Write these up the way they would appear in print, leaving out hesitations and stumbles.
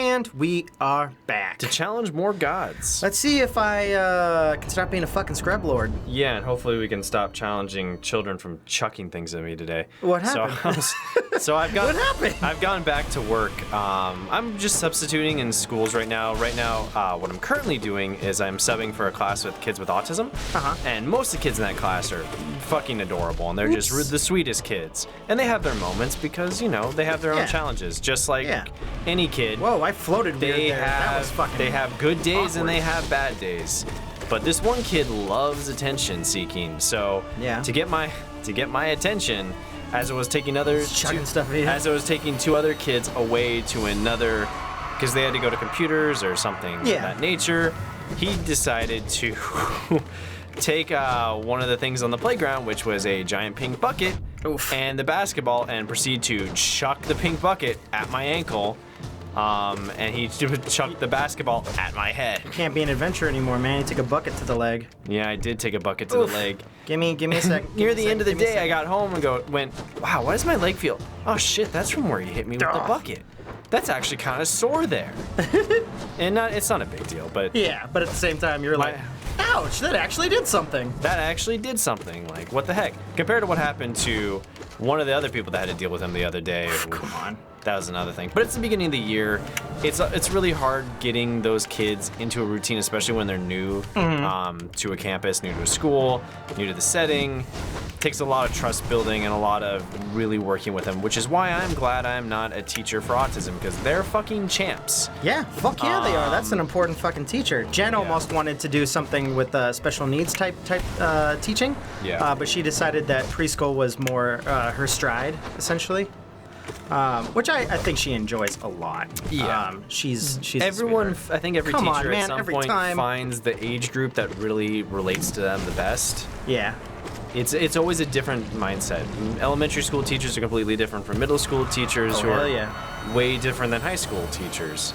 And we are back. To challenge more gods. Let's see if I can stop being a fucking scrub lord. Yeah, and hopefully we can stop challenging children from chucking things at me today. What happened? So I've got. What happened? I've gone back to work. I'm just substituting in schools right now. Right now, what I'm currently doing is I'm subbing for a class with kids with autism. And most of the kids in that class are fucking adorable, and they're just the sweetest kids. And they have their moments because, you know, they have their own challenges, just like any kid. Whoa, I floated weird there. That was fucking They have good days awkward. and they have bad days. But this one kid loves attention seeking. So to get my attention, as I was taking was taking two other kids away to another, because they had to go to computers or something of that nature, he decided to take one of the things on the playground, which was a giant pink bucket, and the basketball, and proceed to chuck the pink bucket at my ankle. And he chucked the basketball at my head. Can't be an adventure anymore, man. You took a bucket to the leg. Yeah, I did take a bucket to the leg. Give me a second. Near the end of the day, I got home and went, wow, why does my leg feel? Oh shit, that's from where you hit me with the bucket. That's actually kind of sore there. And it's not a big deal, but yeah, but at the same time, you're like, ouch, that actually did something. That actually did something. Like, what the heck? Compared to what happened to one of the other people that had to deal with him the other day. Come on. That was another thing. But it's the beginning of the year. It's really hard getting those kids into a routine, especially when they're new to a campus, new to a school, new to the setting. It takes a lot of trust building and a lot of really working with them, which is why I'm glad I'm not a teacher for autism, because they're fucking champs. Yeah, fuck yeah, they are. That's an important fucking teacher. Jen almost wanted to do something with special needs type teaching. Yeah. But she decided that preschool was more her stride, essentially. Which I think she enjoys a lot. Yeah. She's everyone. I think every teacher man, at some point finds the age group that really relates to them the best. Yeah. It's always a different mindset. Elementary school teachers are completely different from middle school teachers who are way different than high school teachers.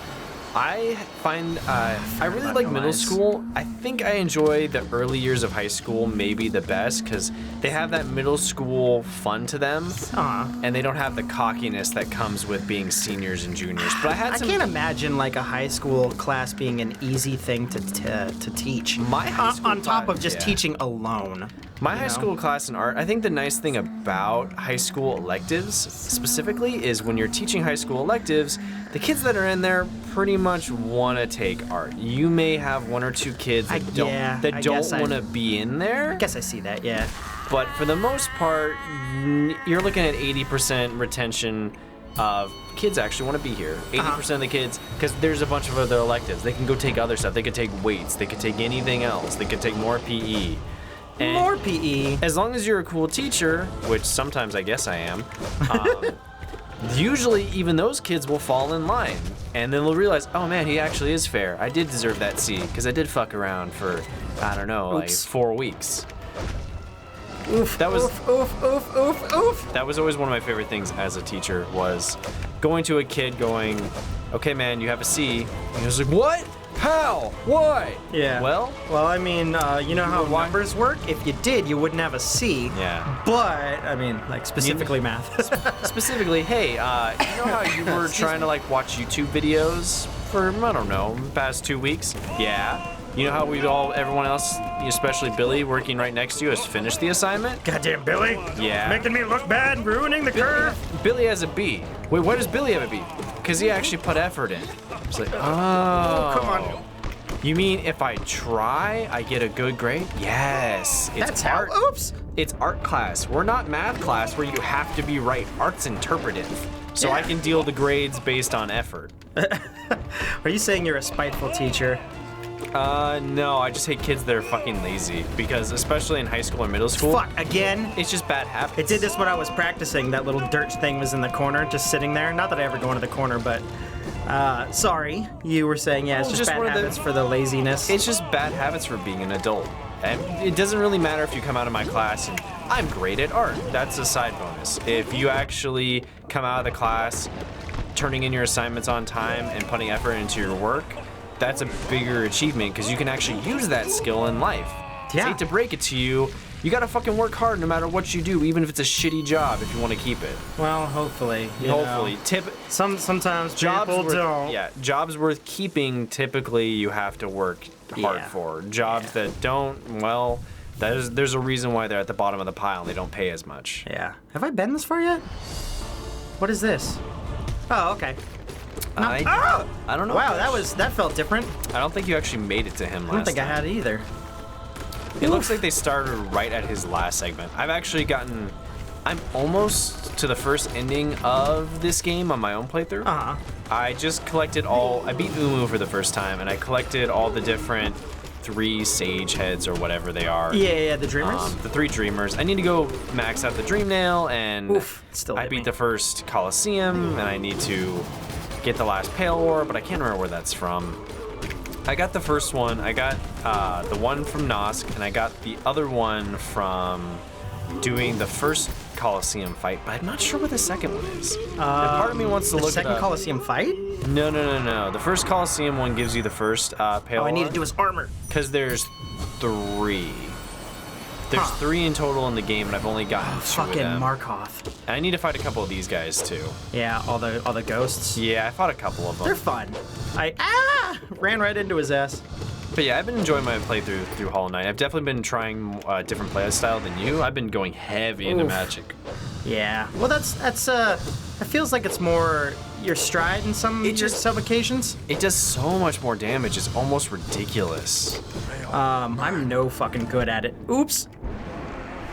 I find I really like middle school. I think I enjoy the early years of high school maybe the best because they have that middle school fun to them, and they don't have the cockiness that comes with being seniors and juniors. But I can't imagine like a high school class being an easy thing to teach. My high school on top of just teaching alone. My high school class in art, I think the nice thing about high school electives specifically is when you're teaching high school electives, the kids that are in there pretty much want to take art. You may have one or two kids that don't want to be in there. I guess I see that, yeah. But for the most part, you're looking at 80% retention of kids actually want to be here. 80% of the kids, because there's a bunch of other electives. They can go take other stuff. They could take weights. They could take anything else. They could take more PE. And more PE. As long as you're a cool teacher, which sometimes I guess I am, usually even those kids will fall in line. And then they'll realize, oh man, he actually is fair. I did deserve that C, because I did fuck around for, I don't know, like 4 weeks. Oof, that was oof. That was always one of my favorite things as a teacher, was going to a kid going, okay man, you have a C. And he was like, what? How? Why? Yeah. Well, I mean, you know how numbers work? If you did, you wouldn't have a C. Yeah. But, I mean, like, specifically math. Specifically, hey, you know how you were trying to, like, watch YouTube videos for, I don't know, the past 2 weeks? Yeah. You know how everyone else, especially Billy, working right next to you, has finished the assignment? Goddamn Billy. Yeah. Making me look bad, ruining the curve. Billy has a B. Wait, why does Billy have a B? Because he actually put effort in. It's like, oh, come on. You mean if I try, I get a good grade? Yes. That's art. Oops. It's art class. We're not math class where you have to be right. Art's interpretive. So I can deal the grades based on effort. Are you saying you're a spiteful teacher? No, I just hate kids that are fucking lazy, because especially in high school or middle school. Fuck, again? It's just bad habits. It did this when I was practicing. That little dirt thing was in the corner, just sitting there. Not that I ever go into the corner, but sorry. You were saying, it's just bad habits for the laziness. It's just bad habits for being an adult. And it doesn't really matter if you come out of my class and I'm great at art. That's a side bonus. If you actually come out of the class turning in your assignments on time and putting effort into your work, that's a bigger achievement because you can actually use that skill in life. Yeah. I hate to break it to you, You gotta fucking work hard no matter what you do, even if it's a shitty job, if you want to keep it. Well, hopefully. Hopefully. Sometimes jobs people don't. Yeah, jobs worth keeping, typically you have to work hard for. Jobs that don't, well, there's a reason why they're at the bottom of the pile and they don't pay as much. Yeah. Have I been this far yet? What is this? Oh, okay. No. I don't know. Wow, that felt different. I don't think you actually made it to him last time. I don't think I had it either. It looks like they started right at his last segment. I'm almost to the first ending of this game on my own playthrough. I just collected I beat Umu for the first time, and I collected all the different 3 sage heads or whatever they are. Yeah, the dreamers? The 3 dreamers. I need to go max out the dream nail, and I beat the first Colosseum, and I need to get the last Pale Ore, but I can't remember where that's from. I got the first one. I got the one from Nosk, and I got the other one from doing the first Colosseum fight, but I'm not sure what the second one is. And part of me wants to look at the second Colosseum fight? No. The first Colosseum one gives you the first Pale Ore. I need to do his armor. Because there's 3. There's 3 in total in the game, and I've only gotten 2 of them. Fucking Markov. And I need to fight a couple of these guys too. Yeah, all the ghosts. Yeah, I fought a couple of them. They're fun. I ran right into his ass. But yeah, I've been enjoying my playthrough through Hollow Knight. I've definitely been trying a different play style than you. I've been going heavy into magic. Yeah. Well, that's it feels like it's more your stride in some occasions. It does so much more damage. It's almost ridiculous. I'm no fucking good at it. Oops.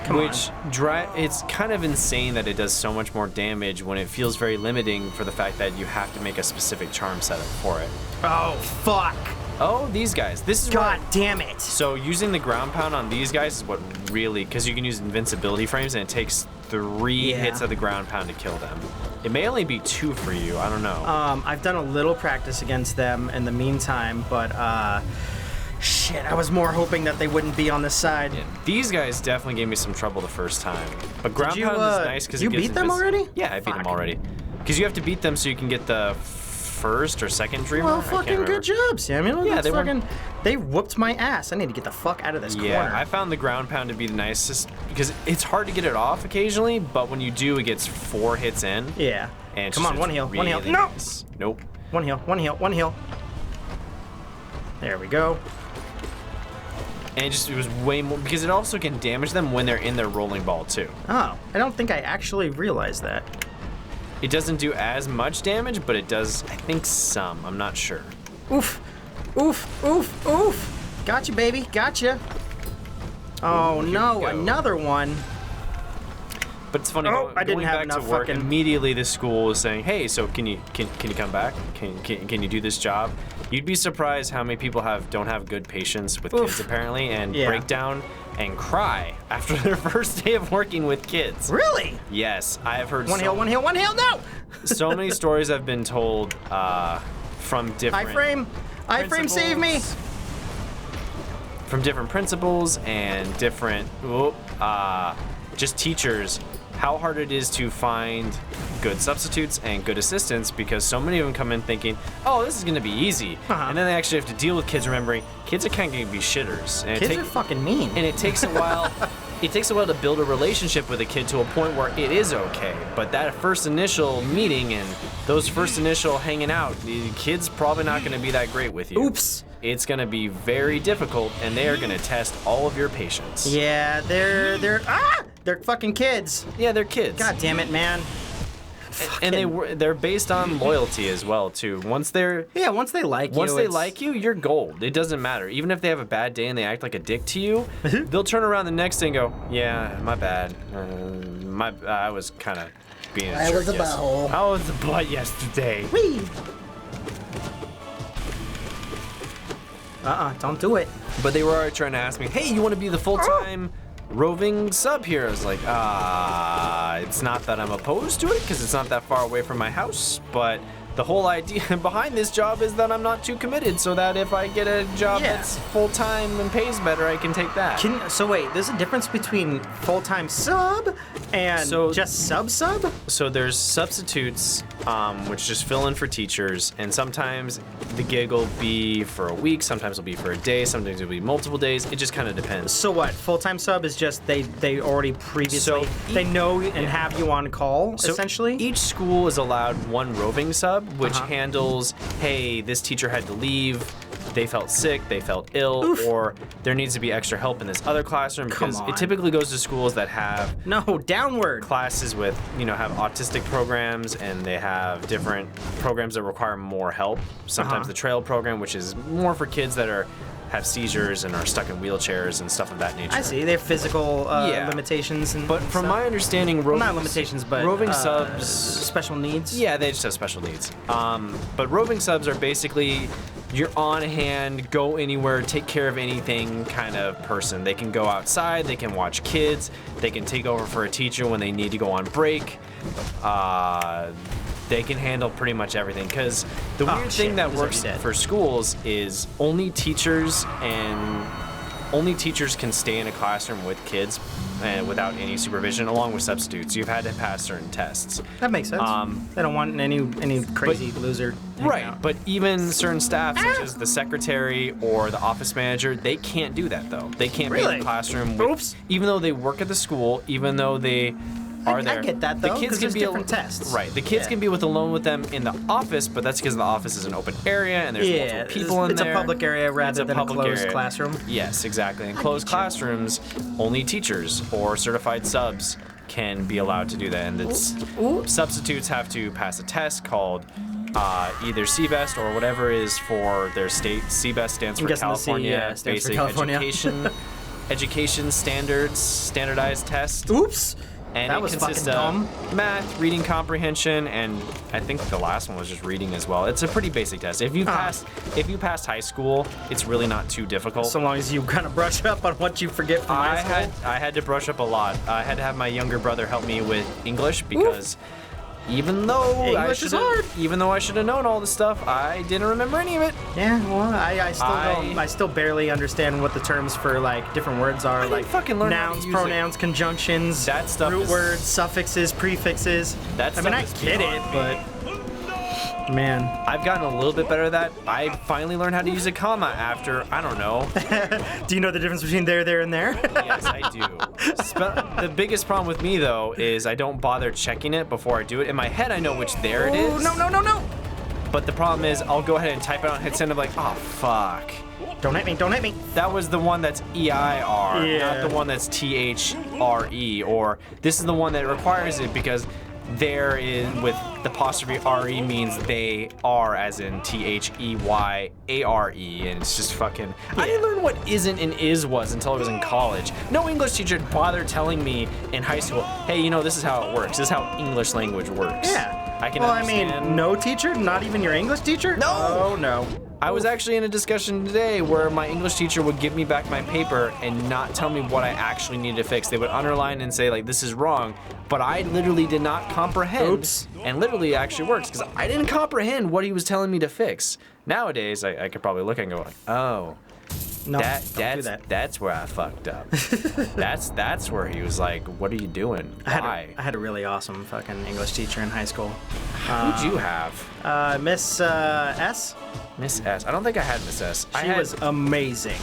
It's kind of insane that it does so much more damage when it feels very limiting for the fact that you have to make a specific charm setup for it. Oh, fuck. Oh, these guys. This is God damn it. So using the ground pound on these guys is what really, because you can use invincibility frames and it takes 3 hits of the ground pound to kill them. It may only be 2 for you. I don't know. I've done a little practice against them in the meantime, but shit, I was more hoping that they wouldn't be on this side. Yeah, these guys definitely gave me some trouble the first time. But ground pound is nice because you beat them already? Yeah, I beat them already. Because you have to beat them so you can get the first or second dreamer. Well, fucking good job, Samuel. Yeah, they whooped my ass. I need to get the fuck out of this corner. Yeah, I found the ground pound to be the nicest because it's hard to get it off occasionally, but when you do, it gets 4 hits in. Yeah. And come on, one heal. No. Nice. Nope. One heal. There we go. And it was way more because it also can damage them when they're in their rolling ball too. Oh, I don't think I actually realized that. It doesn't do as much damage, but it does, I think, some. I'm not sure. Oof. Gotcha, baby. Gotcha. Oh, no. Another one. But it's funny, going back to work, immediately this school was saying, hey, so can you come back? Can you do this job? You'd be surprised how many people don't have good patience with kids, apparently, and break down and cry after their first day of working with kids. Really? Yes, I have heard one heal, no! So many stories I've been told from different... iFrame, save me! From different principals and different, just teachers, how hard it is to find good substitutes and good assistants because so many of them come in thinking, oh, this is going to be easy. And then they actually have to deal with kids remembering kids are kind of going to be shitters. And kids are fucking mean. And it takes a while. It takes a while to build a relationship with a kid to a point where it is okay. But that first initial meeting and those first initial hanging out, the kid's probably not going to be that great with you. Oops. It's going to be very difficult, and they are going to test all of your patience. Yeah, they're fucking kids. Yeah, they're kids. God damn it, man. And they're based on loyalty as well too. Once they like you, you're gold. It doesn't matter. Even if they have a bad day and they act like a dick to you, they'll turn around the next day and go, yeah, my bad. I was kind of being a jerk. I was a butthole. I was a butt yesterday. Whee! Don't do it. But they were already trying to ask me, hey, you want to be the full-time roving sub here? I was like, it's not that I'm opposed to it because it's not that far away from my house, but the whole idea behind this job is that I'm not too committed, so that if I get a job that's full-time and pays better, I can take that. So wait, there's a difference between full-time sub and just sub? So there's substitutes, which just fill in for teachers, and sometimes the gig will be for a week, sometimes it'll be for a day, sometimes it'll be multiple days. It just kind of depends. So what? Full-time sub is just they already previously they know and have you on call, essentially? Each school is allowed one roving sub, which handles, hey, this teacher had to leave, they felt sick, they felt ill, or there needs to be extra help in this other classroom, because it typically goes to schools that have downward classes with, have autistic programs, and they have different programs that require more help. Sometimes the trail program, which is more for kids that have seizures and are stuck in wheelchairs and stuff of that nature. I see. They have physical limitations But from my understanding, not limitations, but roving subs, special needs. Yeah, they just have special needs. But roving subs are basically your on-hand, go anywhere, take care of anything kind of person. They can go outside, they can watch kids, they can take over for a teacher when they need to go on break. They can handle pretty much everything, because the weird thing that works for schools is only teachers can stay in a classroom with kids and without any supervision, along with substitutes. You've had to pass certain tests. That makes sense. They don't want any crazy loser. Right, but even certain staff, such as the secretary or the office manager, they can't do that, though. They can't be in the classroom. Even though they work at the school, even though they are there. I get that, though, because there's different tests. Right. The kids can be alone with them in the office, but that's because the office is an open area and there's multiple people in there. It's a public area rather than a closed classroom. Yes, exactly. In closed classrooms, only teachers or certified subs can be allowed to do that. And substitutes have to pass a test called either CBEST or whatever is for their state. CBEST stands for California Basic Education Standards, standardized test. And that it was consists fucking of math, reading comprehension, and I think the last one was just reading as well. It's a pretty basic test. If you passed high school, it's really not too difficult. So long as you kind of brush up on what you forget from high school. I had to brush up a lot. I had to have my younger brother help me with English, because even though I should have known all this stuff, I didn't remember any of it. Yeah, well, I still don't. I still barely understand what the terms for like different words are, like nouns, pronouns, conjunctions, that stuff, root words, suffixes, prefixes. I mean, I get it, but man, I've gotten a little bit better at that. I finally learned how to use a comma after, I don't know. Do you know the difference between there, and there? Yes, I do. The biggest problem with me, though, is I don't bother checking it before I do it. In my head, I know which there it is. No. But the problem is, I'll go ahead and type it out and hit send. I'm like, oh, fuck. Don't hit me. That was the one that's EIR, not the one that's THRE, or this is the one that requires it because there is, with the apostrophe RE means they are, as in THEYARE, and it's just fucking. I didn't learn what isn't and is was until I was in college. No English teacher bothered telling me in high school, hey, this is how it works. This is how English language works. Yeah. I can understand. I mean, no teacher? Not even your English teacher? No. Oh, no. I was actually in a discussion today where my English teacher would give me back my paper and not tell me what I actually needed to fix. They would underline and say, like, this is wrong, but I literally did not comprehend. Oops. And literally it actually works because I didn't comprehend what he was telling me to fix. Nowadays, I could probably look and go, like, oh, no, that's where I fucked up. that's where he was like, what are you doing? Why? I had a really awesome fucking English teacher in high school. Who'd you have? Miss S. Miss S. I don't think I had Miss S. She was amazing.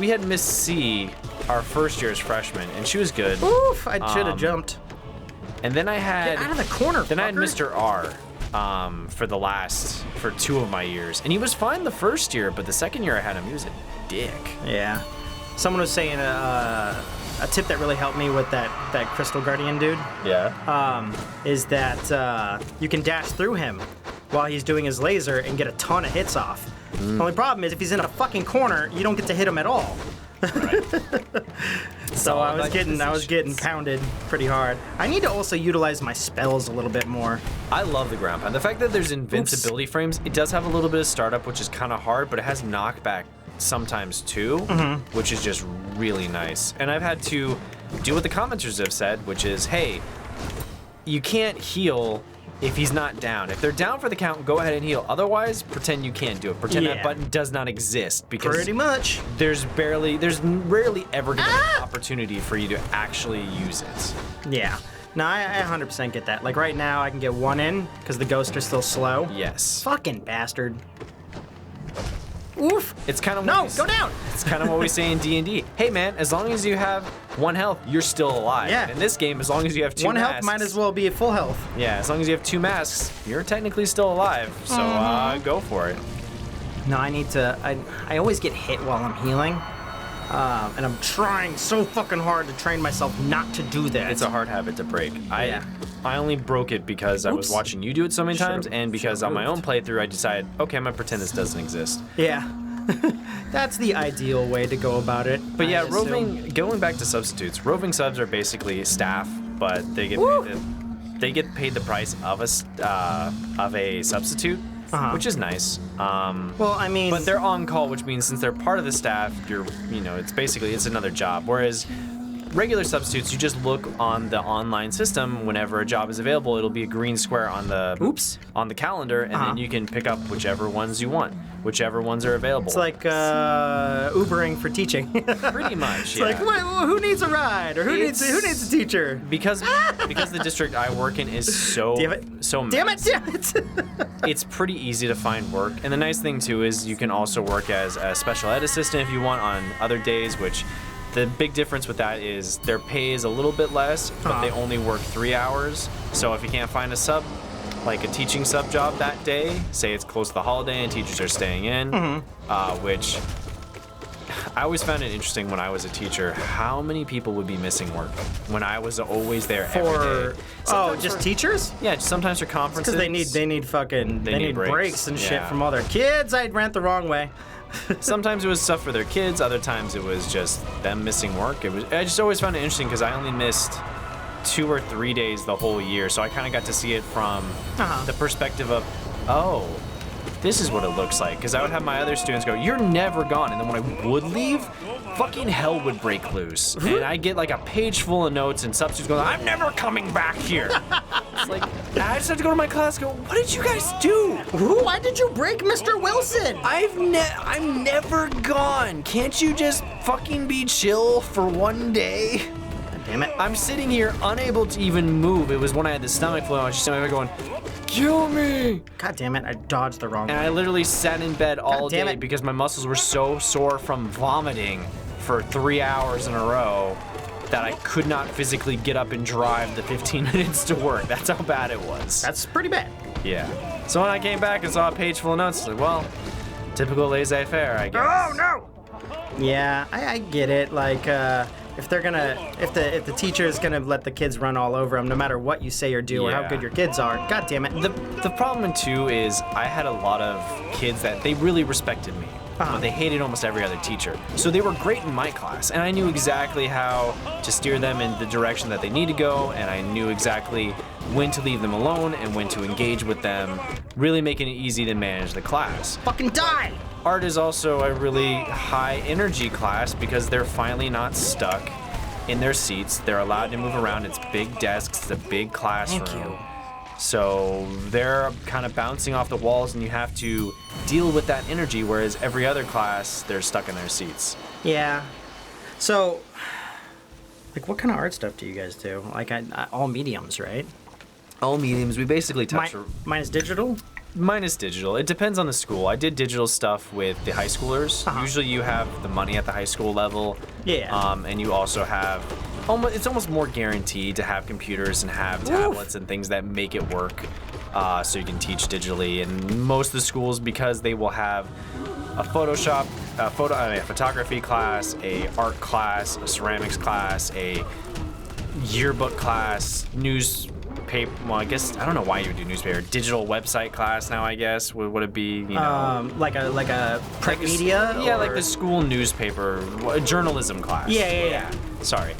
We had Miss C our first year as freshmen, and she was good. Oof, I should have jumped. And then I had get out of the corner. Then I had Mr. R. For 2 of my years, and he was fine the first year, but the second year I had him, he was a dick. Yeah. Someone was saying a tip that really helped me with that Crystal Guardian dude. Yeah. Is that you can dash through him while he's doing his laser and get a ton of hits off. The only problem is if he's in a fucking corner, you don't get to hit him at all. Right. So I was getting pounded pretty hard. I need to also utilize my spells a little bit more. I love the ground pound. The fact that there's invincibility frames, it does have a little bit of startup, which is kind of hard, but it has knockback sometimes too, which is just really nice. And I've had to do what the commenters have said, which is, hey, you can't heal if he's not down. If they're down for the count, go ahead and heal. Otherwise, pretend you can't do it. Pretend that button does not exist because pretty much there's rarely ever gonna be an opportunity for you to actually use it. Yeah. No, I 100% get that. Like right now, I can get one in because the ghosts are still slow. Yes. Fucking bastard. Oof. It's kind of go down. It's kind of what we say in D&D. Hey man, as long as you have 1 health, you're still alive. Yeah. In this game, as long as you have 2 masks. 1 health might as well be at full health. Yeah, as long as you have 2 masks, you're technically still alive. So go for it. No, I need to. I always get hit while I'm healing. And I'm trying so fucking hard to train myself not to do that. It's a hard habit to break. I only broke it because I was watching you do it so many times, and because on my own playthrough I decided, okay, I'm gonna pretend this doesn't exist. Yeah. That's the ideal way to go about it. But yeah, going back to substitutes, roving subs are basically staff, but they get paid the price of a substitute. Which is nice. Well, I mean, but they're on call, which means since they're part of the staff, it's another job. Whereas regular substitutes, you just look on the online system whenever a job is available. It'll be a green square on the calendar, and then you can pick up whichever ones you want, whichever ones are available. It's like Ubering for teaching. Pretty much. It's like, who needs a ride, or who needs a teacher? Because the district I work in is so Damn it! It's pretty easy to find work, and the nice thing too is you can also work as a special ed assistant if you want on other days, which the big difference with that is their pay is a little bit less, but they only work 3 hours. So if you can't find a sub, like a teaching sub job that day, say it's close to the holiday and teachers are staying in, which I always found it interesting when I was a teacher, how many people would be missing work when I was always there every day. Just teachers? Yeah, sometimes for conferences. Because they need breaks and shit from all their kids. I ran the wrong way. Sometimes it was stuff for their kids. Other times it was just them missing work. I just always found it interesting because I only missed 2 or 3 days the whole year, so I kind of got to see it from the perspective of, this is what it looks like. Because I would have my other students go, you're never gone. And then when I would leave, fucking hell would break loose. And I get like a page full of notes and substitutes going, I'm never coming back here. It's like, I just have to go to my class and go, what did you guys do? Why did you break Mr. Wilson? I'm never gone. Can't you just fucking be chill for 1 day? God damn it. I'm sitting here unable to even move. It was when I had the stomach flu. I was just sitting there going, kill me! God damn it, I dodged the wrong way. And I literally sat in bed all day because my muscles were so sore from vomiting for 3 hours in a row that I could not physically get up and drive the 15 minutes to work. That's how bad it was. That's pretty bad. Yeah. So when I came back and saw a page full of notes, I was like, well, typical laissez-faire, I guess. Oh, no! Yeah, I get it. Like, if the teacher is gonna let the kids run all over them, no matter what you say or do or how good your kids are, god damn it. The problem too is I had a lot of kids that they really respected me, but they hated almost every other teacher. So they were great in my class, and I knew exactly how to steer them in the direction that they need to go, and I knew exactly when to leave them alone and when to engage with them, really making it easy to manage the class. Fucking die! Art is also a really high energy class because they're finally not stuck in their seats. They're allowed to move around. It's big desks, it's a big classroom. Thank you. So they're kind of bouncing off the walls and you have to deal with that energy, whereas every other class, they're stuck in their seats. Yeah. So, like, what kind of art stuff do you guys do? Like, all mediums, right? All mediums. We basically touch... Minus digital? Minus digital. It depends on the school. I did digital stuff with the high schoolers. Usually you have the money at the high school level. Yeah. And you also have... It's almost more guaranteed to have computers and have tablets and things that make it work so you can teach digitally. And most of the schools, because they will have a photography class, a art class, a ceramics class, a yearbook class, newspaper. Well, I guess I don't know why you would do newspaper. Digital website class now, I guess. Would it be, like a print media? Yeah, like the school newspaper, journalism class. Yeah. Sorry.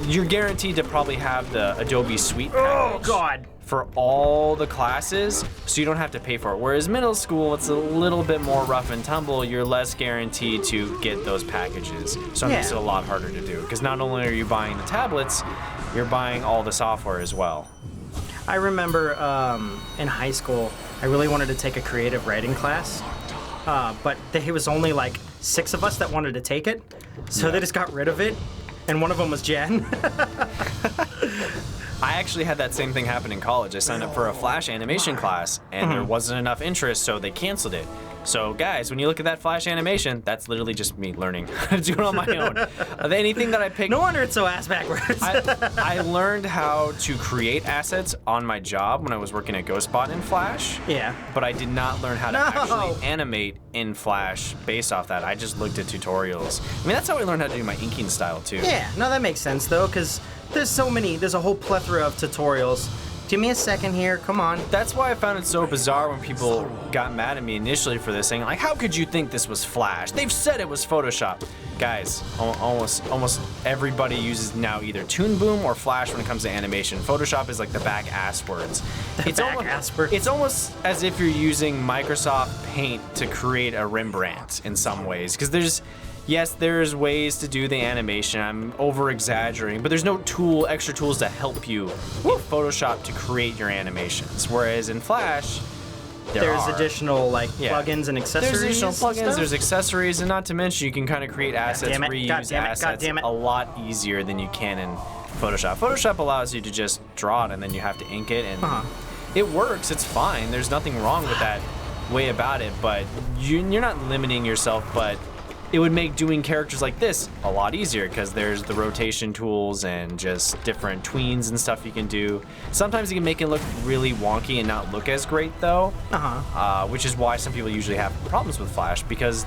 You're guaranteed to probably have the Adobe Suite package. Oh, God. For all the classes, so you don't have to pay for it. Whereas middle school, it's a little bit more rough and tumble. You're less guaranteed to get those packages. So it makes it a lot harder to do. Because not only are you buying the tablets, you're buying all the software as well. I remember in high school, I really wanted to take a creative writing class, but there was only like 6 of us that wanted to take it, so they just got rid of it, and one of them was Jen. I actually had that same thing happen in college. I signed up for a Flash animation class, and there wasn't enough interest, so they canceled it. So guys, when you look at that Flash animation, that's literally just me learning how to do it on my own. Anything that I picked... No wonder it's so ass backwards. I learned how to create assets on my job when I was working at GhostBot in Flash. Yeah. But I did not learn how to actually animate in Flash based off that. I just looked at tutorials. I mean, that's how I learned how to do my inking style, too. Yeah, no, that makes sense, though, because there's a whole plethora of tutorials. Give me a second here, come on. That's why I found it so bizarre when people got mad at me initially for this, saying like, how could you think this was Flash? They've said it was Photoshop. Guys, almost everybody uses now either Toon Boom or Flash when it comes to animation. Photoshop is like the back ass words. It's almost as if you're using Microsoft Paint to create a Rembrandt in some ways, because there's ways to do the animation. I'm over-exaggerating, but there's no extra tools to help you in Photoshop to create your animations. Whereas in Flash, there's additional plugins and accessories. There's additional plugins, there's accessories, and not to mention you can kind of create assets, reuse assets a lot easier than you can in Photoshop. Photoshop allows you to just draw it and then you have to ink it, and it works. It's fine. There's nothing wrong with that way about it, but you're not limiting yourself, but it would make doing characters like this a lot easier because there's the rotation tools and just different tweens and stuff you can do. Sometimes you can make it look really wonky and not look as great though, which is why some people usually have problems with Flash because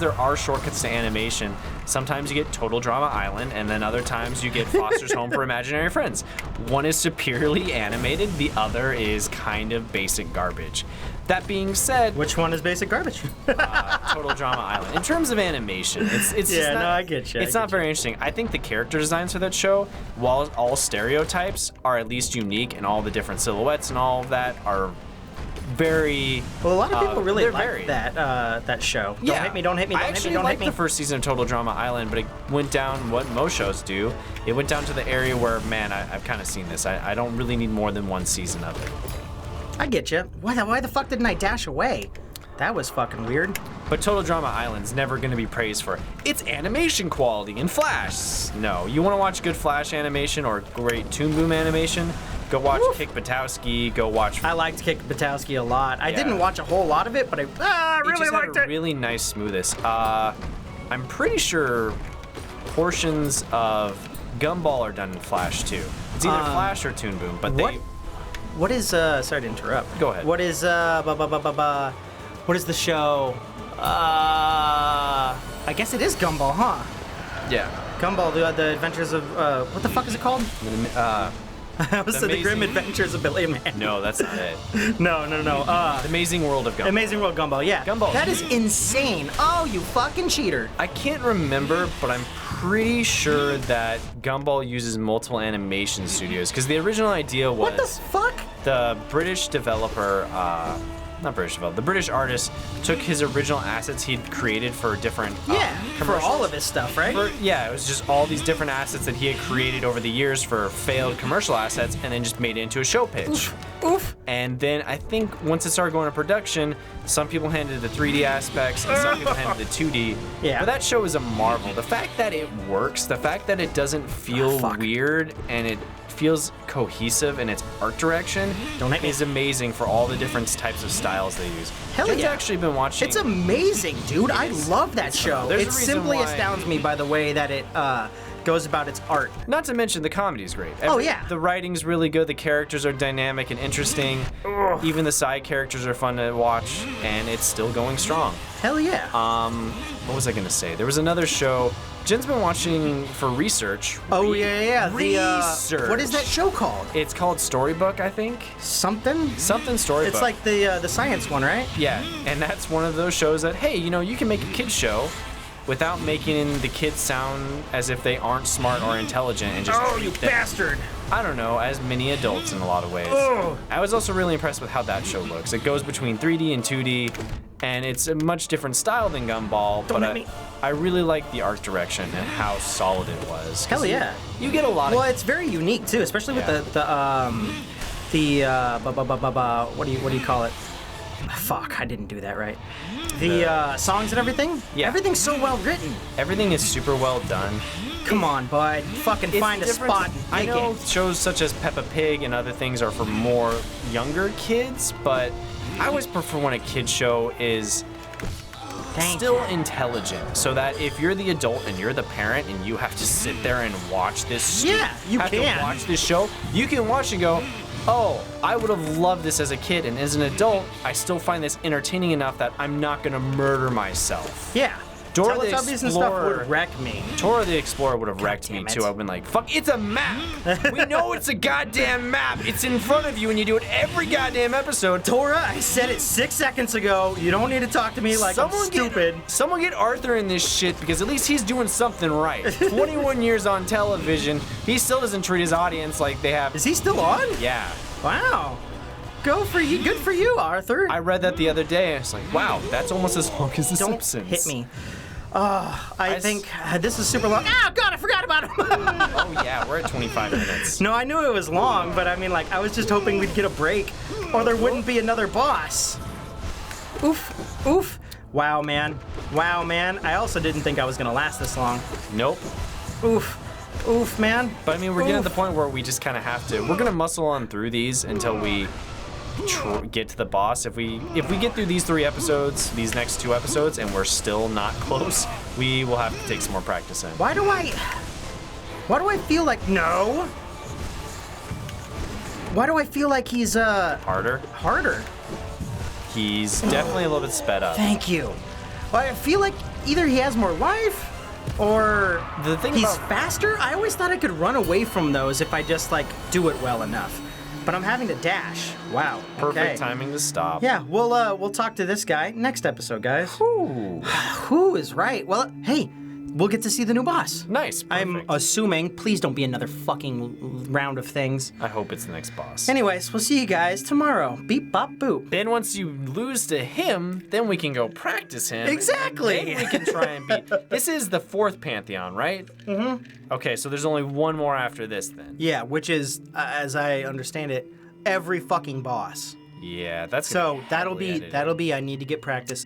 there are shortcuts to animation. Sometimes you get Total Drama Island, and then other times you get Foster's Home for Imaginary Friends. One is superiorly animated, the other is kind of basic garbage. That being said, which one is basic garbage? Total Drama Island. In terms of animation, it's yeah, no, I get you. It's not very interesting. I think the character designs for that show, while all stereotypes are at least unique, and all the different silhouettes and all of that are very. Well, a lot of people really like that show. Don't hit me. Don't hit me. Don't hit me. Don't hit me. I actually liked the first season of Total Drama Island, but it went down what most shows do. It went down to the area where, man, I've kind of seen this. I don't really need more than one season of it. I get you. Why the fuck didn't I dash away? That was fucking weird. But Total Drama Island's never going to be praised for its animation quality in Flash. No, you want to watch good Flash animation or great Toon Boom animation? Go watch Kick Buttowski. Go watch. I liked Kick Buttowski a lot. I didn't watch a whole lot of it, but I really liked it. Really nice smoothness. I'm pretty sure portions of Gumball are done in Flash too. It's either Flash or Toon Boom, but What is sorry to interrupt. Go ahead. What is what is the show? I guess it is Gumball, huh? Yeah. Gumball, the Adventures of what the fuck is it called? I was the Grim Adventures of Billy and Man. No, that's not it. No. The Amazing World of Gumball. Amazing World Gumball, yeah. Gumball. That is insane. Oh, you fucking cheater. I can't remember, but I'm pretty sure that Gumball uses multiple animation studios because the original idea was. What the fuck? The British developer, the British artist took his original assets he'd created for different for all of his stuff, right? It was just all these different assets that he had created over the years for failed commercial assets, and then just made it into a show pitch. Oof. And then I think once it started going to production, some people handed the 3D aspects and some people handed the 2D. Yeah. But that show is a marvel. The fact that it works, the fact that it doesn't feel weird, and it feels cohesive in its art direction is amazing for all the different types of styles they use. Hell yeah. Actually been watching. It's amazing, dude. I love that show. It simply astounds me by the way that it goes about its art. Not to mention the comedy is great. The writing's really good. The characters are dynamic and interesting. Even the side characters are fun to watch, and it's still going strong. Hell yeah. What was I gonna say? There was another show Jen's been watching for research. Oh, yeah. Research. What is that show called? It's called Storybook, I think. Something Storybook. It's like the science one, right? Yeah, and that's one of those shows that, hey, you can make a kid's show without making the kids sound as if they aren't smart or intelligent and just you bastard! I don't know, as many adults in a lot of ways. Oh. I was also really impressed with how that show looks. It goes between 3D and 2D, and it's a much different style than Gumball, I really like the art direction and how solid it was. Hell yeah. You get a lot Well, it's very unique too, especially with what do you call it? Fuck, I didn't do that right. The songs and everything? Yeah. Everything's so well written. Everything is super well done. Come on, bud. Fucking find a spot and I pick know it. shows such as Peppa Pig and other things are for more younger kids, but I always prefer when a kid show is still intelligent, so that if you're the adult and you're the parent and you have to sit there and watch this, to watch this show, you can watch and go, oh, I would have loved this as a kid, and as an adult, I still find this entertaining enough that I'm not gonna murder myself. Yeah. Dora the Teletubbies and stuff Explorer would wreck me. Dora the Explorer would have wrecked me too. I've been like, fuck, it's a map. We know it's a goddamn map. It's in front of you and you do it every goddamn episode. Dora, I said it 6 seconds ago. You don't need to talk to me like I'm stupid. Someone get Arthur in this shit because at least he's doing something right. 21 years on television, he still doesn't treat his audience like they have. Is he still on? Yeah. Wow. Go for you. Good for you, Arthur. I read that the other day and it's like, wow, that's almost as long as The Simpsons. Don't hit me. I think this is super long. Oh, God, I forgot about him. Oh, yeah, we're at 25 minutes. No, I knew it was long, but I mean, like, I was just hoping we'd get a break or there wouldn't be another boss. Oof. Oof. Wow, man. Wow, man. I also didn't think I was going to last this long. Nope. Oof. Oof, man. But, I mean, we're getting at the point where we just kind of have to. We're going to muscle on through these until we get to the boss. If we get through these 3 episodes, these next 2 episodes, and we're still not close, we will have to take some more practice in. Why do I feel like Why do I feel like he's harder? He's definitely a little bit sped up. Thank you. Well, I feel like either he has more life or he's faster. I always thought I could run away from those if I just like do it well enough. But I'm having to dash. Wow. Perfect timing to stop. Yeah, we'll talk to this guy next episode, guys. Who is right? Well, hey, we'll get to see the new boss. Nice. Perfect. I'm assuming. Please don't be another fucking round of things. I hope it's the next boss. Anyways, we'll see you guys tomorrow. Beep, bop, boop. Then once you lose to him, then we can go practice him. Exactly. Then we can try and beat. This is the 4th Pantheon, right? Mm-hmm. Okay, so there's only one more after this then. Yeah, which is, as I understand it, every fucking boss. Yeah, that's so that'll be. I need to get practice.